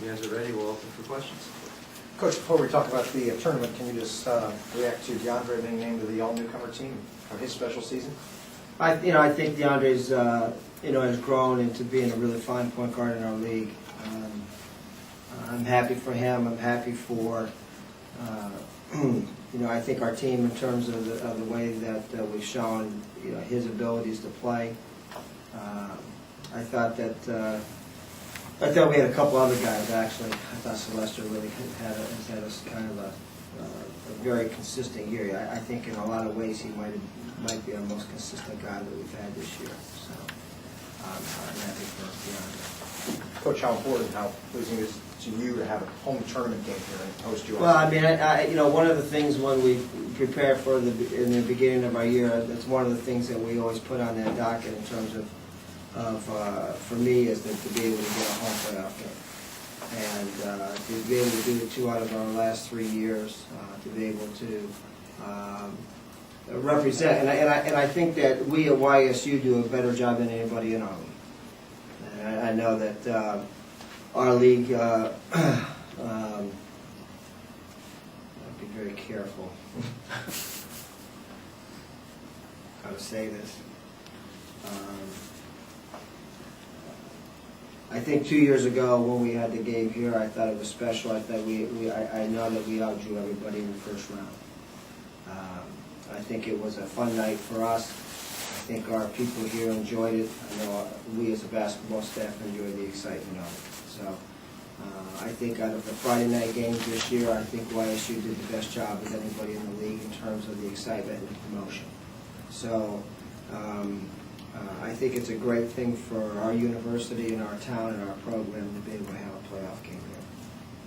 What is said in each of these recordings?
you guys are ready, we'll open for questions. Coach, before we talk about the tournament, can you just react to DeAndre being named to the all-newcomer team for his special season? I think DeAndre's has grown into being a really fine point guard in our league. I'm happy for him. I'm happy for I think our team in terms of the way that we've shown his abilities to play. I thought we had a couple other guys actually. I thought Sylvester really has had a kind of a very consistent year. I think in a lot of ways he might be our most consistent guy that we've had this year. So I'm happy for DeAndre. Coach, how important, how pleasing is it to you to have a home tournament game here and host you? Well, I mean, one of the things when we prepare for in the beginning of our year, that's one of the things that we always put on that docket in terms of for me is that to be able to get a home playoff game. And to be able to do it 2 out of our last 3 years, to be able to represent, and I think that we at YSU do a better job than anybody in our league. And I know that our league, I'll be very careful how to say this. I think 2 years ago when we had the game here, I thought it was special. I thought I know that we outdrew everybody in the first round. I think it was a fun night for us. I think our people here enjoyed it. I know we as a basketball staff enjoyed the excitement of it. So I think out of the Friday night games this year, I think YSU did the best job of anybody in the league in terms of the excitement and the promotion. So I think it's a great thing for our university and our town and our program to be able to have a playoff game here.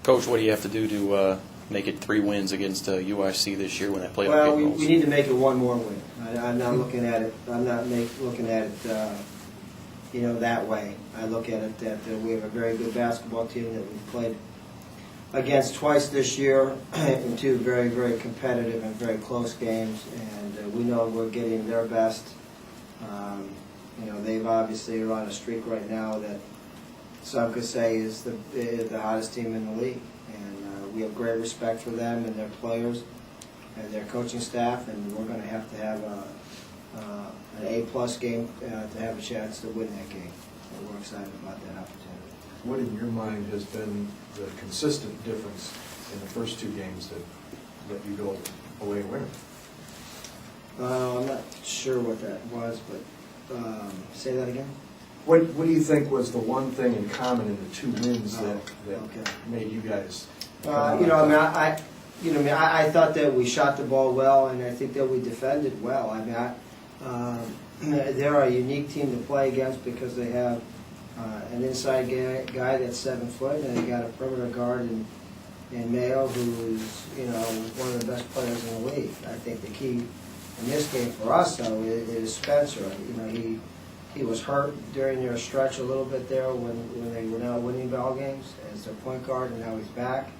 Coach, what do you have to do to make it 3 wins against UIC this year when that playoff Well, game rolls? we need to make it one more win. I'm not looking at it. I'm not looking at it, that way. I look at it that we have a very good basketball team that we've played against twice this year in 2 very, very competitive and very close games, and we know we're getting their best. They've obviously are on a streak right now that some could say is the hottest team in the league, and we have great respect for them and their players and their coaching staff, and we're going to have an A-plus game to have a chance to win that game. And we're excited about that opportunity. What in your mind has been the consistent difference in the first 2 games that you go away winning? I'm not sure what that was, but say that again. What do you think was the one thing in common in the 2 wins that okay. made you guys? I thought that we shot the ball well, and I think that we defended well. They're a unique team to play against because they have an inside guy that's 7 foot, and they got a perimeter guard in Mayo who is one of the best players in the league. I think the key in this game for us, though, is Spencer. He was hurt during their stretch a little bit there when they were now winning ball games as their point guard, and now he's back.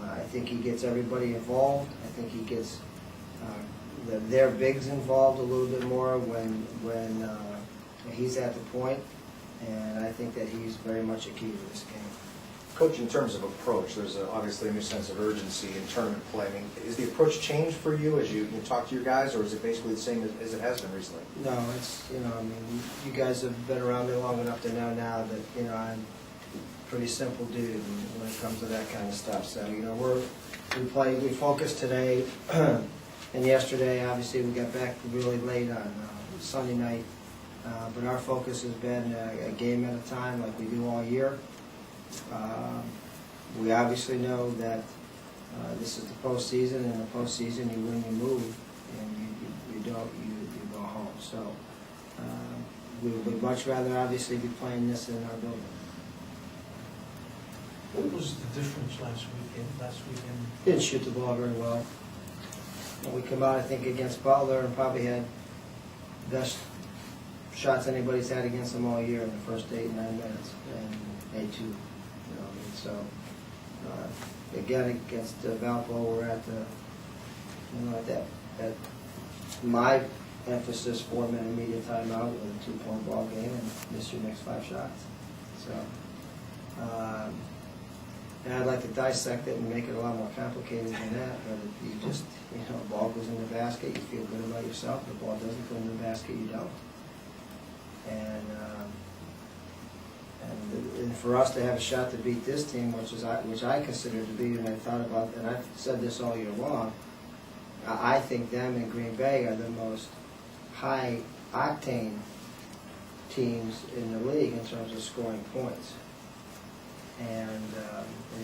I think he gets everybody involved. I think he gets their bigs involved a little bit more when he's at the point, and I think that he's very much a key to this game. Coach, in terms of approach, there's obviously a new sense of urgency in tournament play. I mean, is the approach changed for you as you talk to your guys, or is it basically the same as it has been recently? No, it's, you guys have been around me long enough to know now that, I'm a pretty simple dude when it comes to that kind of stuff. So, we focused today and yesterday. Obviously, we got back really late on Sunday night. But our focus has been a game at a time like we do all year. We obviously know that this is the postseason, and in the postseason you win, you move, and you don't, you go home. So we would much rather obviously be playing this in our building. What was the difference last weekend? Didn't shoot the ball very well. When we come out, I think, against Butler and probably had the best shots anybody's had against them all year in the first 8-9 minutes, and A2. So again, against Valpo, we're at at my emphasis 4-minute media timeout with a 2-point ball game and miss your next 5 shots. So like to dissect it and make it a lot more complicated than that, but if you just, ball goes in the basket, you feel good about yourself. The ball doesn't go in the basket, you don't. And for us to have a shot to beat this team, which I consider to be, and I thought about, and I've said this all year long, I think them and Green Bay are the most high octane teams in the league in terms of scoring points. And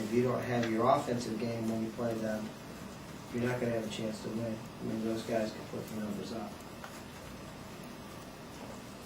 if you don't have your offensive game when you play them, you're not going to have a chance to win. I mean, those guys can put the numbers up.